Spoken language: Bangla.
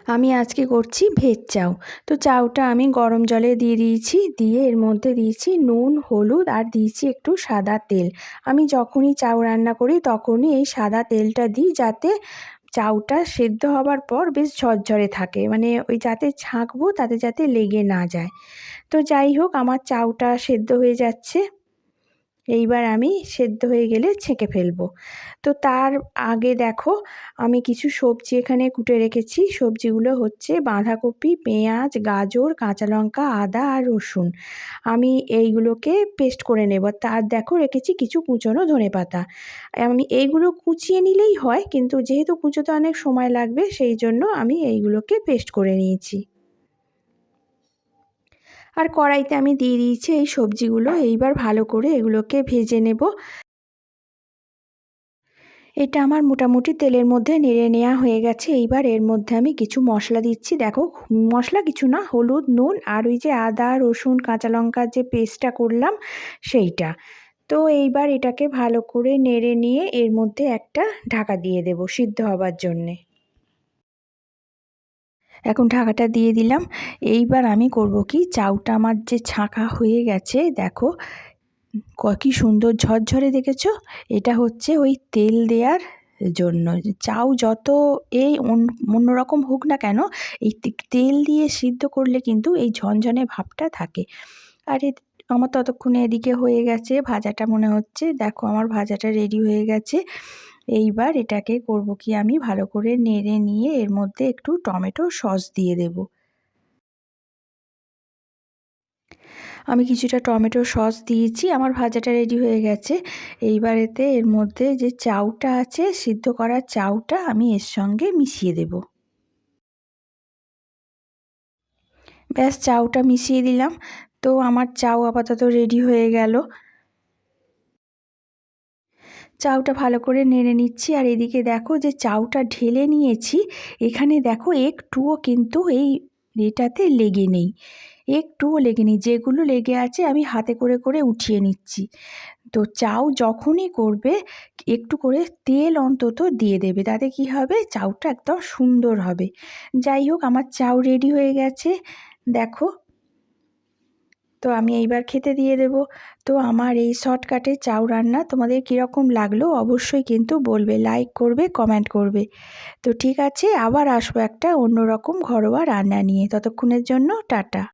আমি আজকে করছি ভেজ চাউ। তো চাউটা আমি গরম জলে দিয়ে দিয়েছি, দিয়ে এর মধ্যে দিয়েছি নুন, হলুদ আর দিয়েছি একটু সাদা তেল। আমি যখনই চাউ রান্না করি তখনই এই সাদা তেলটা দিই, যাতে চাউটা সেদ্ধ হবার পর বেশ ঝরঝরে থাকে, মানে ওই যাতে ছাঁকবো তাতে যাতে লেগে না যায়। তো যাই হোক, আমার চাউটা সেদ্ধ হয়ে যাচ্ছে। এইবার আমি সেদ্ধ হয়ে গেলে ছেঁকে ফেলবো। তো তার আগে দেখো, আমি কিছু সবজি এখানে কুটে রেখেছি। সবজিগুলো হচ্ছে বাঁধাকপি, পেঁয়াজ, গাজর, কাঁচা লঙ্কা, আদা আর রসুন। আমি এইগুলোকে পেস্ট করে নেব। তার দেখো রেখেছি কিছু কুচনো ধনেপাতা। আমি এইগুলো কুচিয়ে নিলেই হয়, কিন্তু যেহেতু কুচোতে অনেক সময় লাগবে সেই জন্য আমি এইগুলোকে পেস্ট করে নিয়েছি। আর কড়াইতে আমি দিয়ে দিয়েছি এই সবজিগুলো। এইবার ভালো করে এগুলোকে ভেজে নেব। এটা আমার মোটামুটি তেলের মধ্যে নেড়ে নেওয়া হয়ে গেছে। এইবার এর মধ্যে আমি কিছু মশলা দিচ্ছি। দেখো, মশলা কিছু না, হলুদ, নুন আর ওই যে আদা, রসুন, কাঁচা লঙ্কার যে পেস্টটা করলাম সেইটা। তো এইবার এটাকে ভালো করে নেড়ে নিয়ে এর মধ্যে একটা ঢাকা দিয়ে দেব সিদ্ধ হবার জন্যে। এখন ঢাকাটা দিয়ে দিলাম। এইবার আমি করব কি, চাউটা আমার যে ছাঁকা হয়ে গেছে দেখো কি সুন্দর ঝরঝরে, দেখেছো? এটা হচ্ছে ওই তেল দেওয়ার জন্য। চাউ যত এই অন্যরকম হোক না কেন, এই তেল দিয়ে সিদ্ধ করলে কিন্তু এই ঝনঝনে ভাবটা থাকে। আর আমার ততক্ষণে এদিকে হয়ে গেছে ভাজাটা, মনে হচ্ছে। দেখো আমার ভাজাটা রেডি হয়ে গেছে। এইবার এটাকে করব কি, আমি ভালো করে নেড়ে নিয়ে এর মধ্যে একটু টমেটো সস দিয়ে দেবো। আমি কিছুটা টমেটো সস দিয়েছি। আমার ভাজাটা রেডি হয়ে গেছে। এইবার এর মধ্যে যে চাউটা আছে, সিদ্ধ করা চাউটা আমি এর সঙ্গে মিশিয়ে দেব। ব্যাস, চাউটা মিশিয়ে দিলাম। তো আমার চাউ আপাতত রেডি হয়ে গেল। চাউটা ভালো করে নেড়ে নিচ্ছি। আর এদিকে দেখো যে চাউটা ঢেলে নিয়েছি, এখানে দেখো একটুও কিন্তু এটাতে লেগে নেই, একটুও লেগে নেই। যেগুলো লেগে আছে আমি হাতে করে করে উঠিয়ে নিচ্ছি। তো চাউ যখনই করবে একটু করে তেল অন্তত দিয়ে দেবে, তাতে কি হবে, চাউটা একদম সুন্দর হবে। যাই হোক, আমার চাউ রেডি হয়ে গেছে দেখো। তো আমি এইবার খেতে দিয়ে দেব। তো আমার এই শর্টকাটে চাউ রান্না তোমাদের কীরকম লাগলো অবশ্যই কিন্তু বলবে, লাইক করবে, কমেন্ট করবে। তো ঠিক আছে, আবার আসবো একটা অন্যরকম ঘরোয়া রান্না নিয়ে। ততক্ষণের জন্য টাটা।